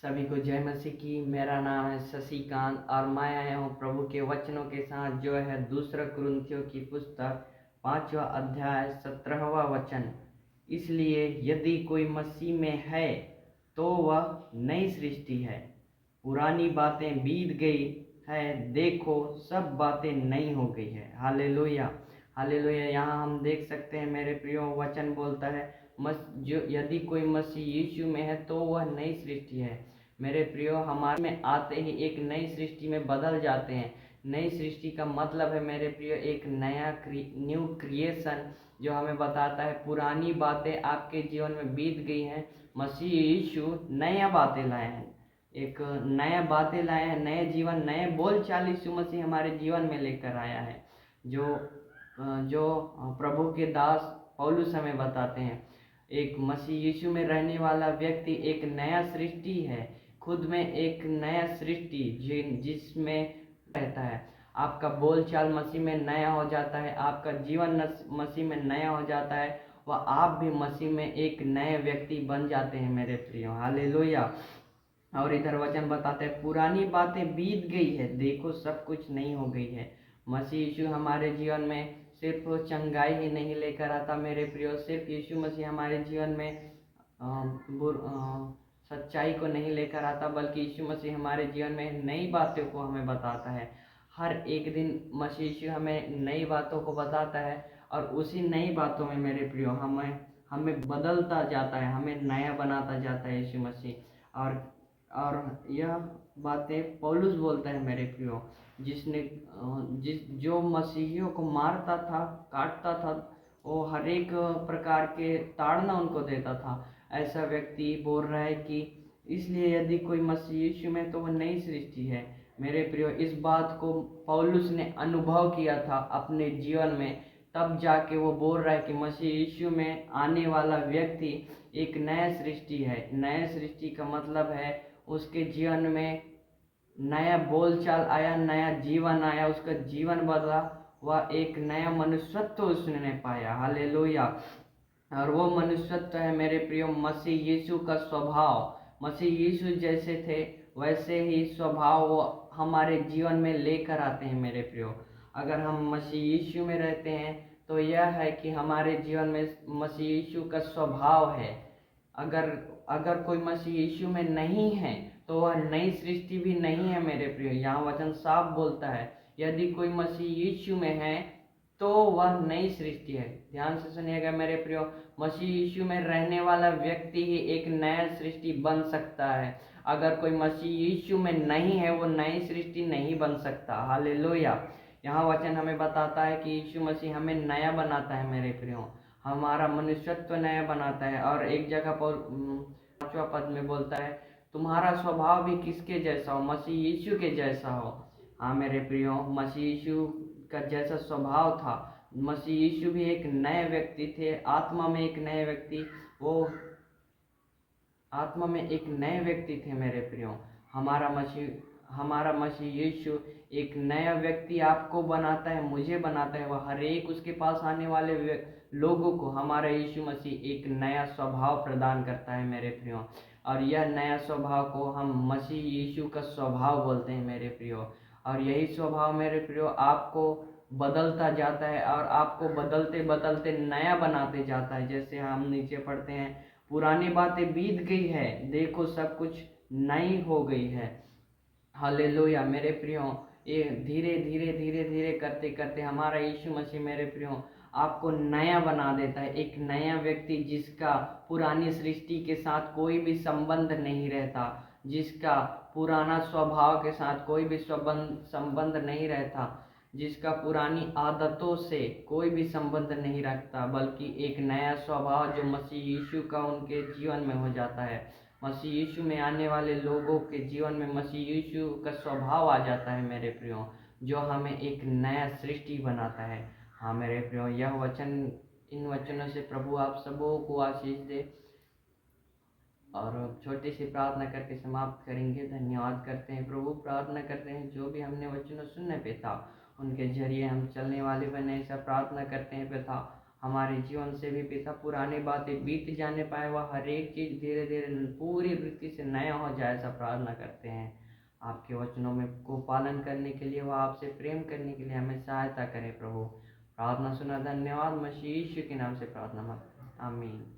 सभी को जय मसीह की। मेरा नाम है शशिकांत और मैं आया हूँ प्रभु के वचनों के साथ, जो है दूसरा कुरिन्थियों की पुस्तक 5वां अध्याय 17वां वचन। इसलिए यदि कोई मसीह में है तो वह नई सृष्टि है, पुरानी बातें बीत गई है, देखो सब बातें नई हो गई है। Hallelujah, hallelujah. यहाँ हम देख सकते हैं मेरे प्रियो, वचन बोलता है जो यदि कोई मसीह यीशु में है तो वह नई सृष्टि है। मेरे प्रियो, हमारे में आते ही एक नई सृष्टि में बदल जाते हैं। नई सृष्टि का मतलब है मेरे प्रियो एक नया न्यू क्रिएशन, जो हमें बताता है पुरानी बातें आपके जीवन में बीत गई हैं, मसीह यीशु नया बातें लाए हैं, एक नया बातें लाए हैं, नए जीवन, नए बोल चाल यीशु मसीह हमारे जीवन में लेकर आया है। जो जो प्रभु के दास पौलुस हमें बताते हैं, एक मसीह यीशु में रहने वाला व्यक्ति एक नया सृष्टि है, खुद में एक नया सृष्टि जिसमें रहता है। आपका बोलचाल मसीह में नया हो जाता है, आपका जीवन मसीह में नया हो जाता है, वह आप भी मसीह में एक नए व्यक्ति बन जाते हैं मेरे प्रियो। हालेलुया। और इधर वचन बताते हैं पुरानी बातें बीत गई है, देखो सब कुछ नई हो गई है। मसीह यीशु हमारे जीवन में सिर्फ चंगाई ही नहीं लेकर आता मेरे प्रियो, सिर्फ यीशु मसीह हमारे जीवन में सच्चाई को नहीं लेकर आता, बल्कि यीशु मसीह हमारे जीवन में नई बातों को हमें बताता है। हर एक दिन मसीह यीशु हमें नई बातों को बताता है, और उसी नई बातों में मेरे प्रियो हमें बदलता जाता है, हमें नया बनाता जाता है यीशु मसीह। और यह बातें पौलुस बोलता है मेरे प्रियो, जिसने जो मसीहियों को मारता था, काटता था, वो हर एक प्रकार के ताड़ना उनको देता था। ऐसा व्यक्ति बोल रहा है कि इसलिए यदि कोई मसीह यीशु में तो वह नई सृष्टि है। मेरे प्रियो, इस बात को पौलुस ने अनुभव किया था अपने जीवन में, तब जाके वो बोल रहा है कि मसीह यीशु में आने वाला व्यक्ति एक नया सृष्टि है। नया सृष्टि का मतलब है उसके जीवन में नया बोलचाल आया, नया जीवन आया, उसका जीवन बदला, वह एक नया मनुष्यत्व उसने पाया। हालेलुया। और वो मनुष्यत्व है मेरे प्रियो मसीह यीशु का स्वभाव। मसीह यीशु जैसे थे वैसे ही स्वभाव वो हमारे जीवन में लेकर आते हैं मेरे प्रियो। अगर हम मसीह यीशु में रहते हैं तो यह है कि हमारे जीवन में मसीह यीशु का स्वभाव है। अगर अगर कोई मसीह यीशु में नहीं है तो वह नई सृष्टि भी नहीं है मेरे प्रियो। यहाँ वचन साफ बोलता है यदि कोई मसीह यीशु में है तो वह नई सृष्टि है। ध्यान से सुनिएगा मेरे प्रियो, मसीह यीशु में रहने वाला व्यक्ति ही एक नया सृष्टि बन सकता है। अगर कोई मसीह यीशु में नहीं है वो नई सृष्टि नहीं बन सकता। हालेलुया। यहाँ वचन हमें बताता है कि यीशु मसीह हमें नया बनाता है मेरे प्रियो, हमारा मनुष्यत्व नया बनाता है। और एक जगह पर 5वां पद में बोलता है तुम्हारा स्वभाव भी किसके जैसा हो, मसीह यीशु के जैसा हो। हाँ मेरे प्रियो, मसीह यीशु का जैसा स्वभाव था। मसीह यीशु भी एक नए व्यक्ति थे, आत्मा में एक नए व्यक्ति, वो आत्मा में एक नए व्यक्ति थे मेरे प्रियो। हमारा मसीह यीशु एक नया व्यक्ति आपको बनाता है, मुझे बनाता है। वह हर एक उसके पास आने वाले लोगों को हमारा यीशु मसीह एक नया स्वभाव प्रदान करता है मेरे प्रियो। और यह नया स्वभाव को हम मसीह यीशु का स्वभाव बोलते हैं मेरे प्रियो। और यही स्वभाव मेरे प्रियो आपको बदलता जाता है और आपको बदलते बदलते नया बनाते जाता है। जैसे हम नीचे पढ़ते हैं पुरानी बातें बीत गई है, देखो सब कुछ नई हो गई है। हालेलुया मेरे प्रियो, ये धीरे धीरे धीरे धीरे करते करते हमारा यीशु मसीह मेरे प्रियो आपको नया बना देता है। एक नया व्यक्ति जिसका पुरानी सृष्टि के साथ कोई भी संबंध नहीं रहता, जिसका पुराना स्वभाव के साथ कोई भी संबंध नहीं रहता, जिसका पुरानी आदतों से कोई भी संबंध नहीं रखता, बल्कि एक नया स्वभाव जो मसीह यीशु का उनके जीवन में हो जाता है। मसीह यीशु में आने वाले लोगों के जीवन में मसीह यीशु का स्वभाव आ जाता है मेरे प्रियो, जो हमें एक नया सृष्टि बनाता है। हाँ मेरे प्रियो, यह वचन, इन वचनों से प्रभु आप सबों को आशीष दे। और छोटी सी प्रार्थना करके समाप्त करेंगे। धन्यवाद करते हैं प्रभु, प्रार्थना करते हैं जो भी हमने वचनों सुनने पे था उनके जरिए हम चलने वाले बने, ऐसा प्रार्थना करते हैं पिता। हमारे जीवन से भी पिता पुरानी बातें बीत जाने पाए, वह हर एक चीज़ धीरे धीरे पूरी वृत्ति से नया हो जाए, ऐसा प्रार्थना करते हैं। आपके वचनों में को पालन करने के लिए, वह आपसे प्रेम करने के लिए हमें सहायता करें प्रभु। प्रार्थना सुना, धन्यवाद। मसीह यीशु के नाम से प्रार्थना मांगते हैं, आमीन।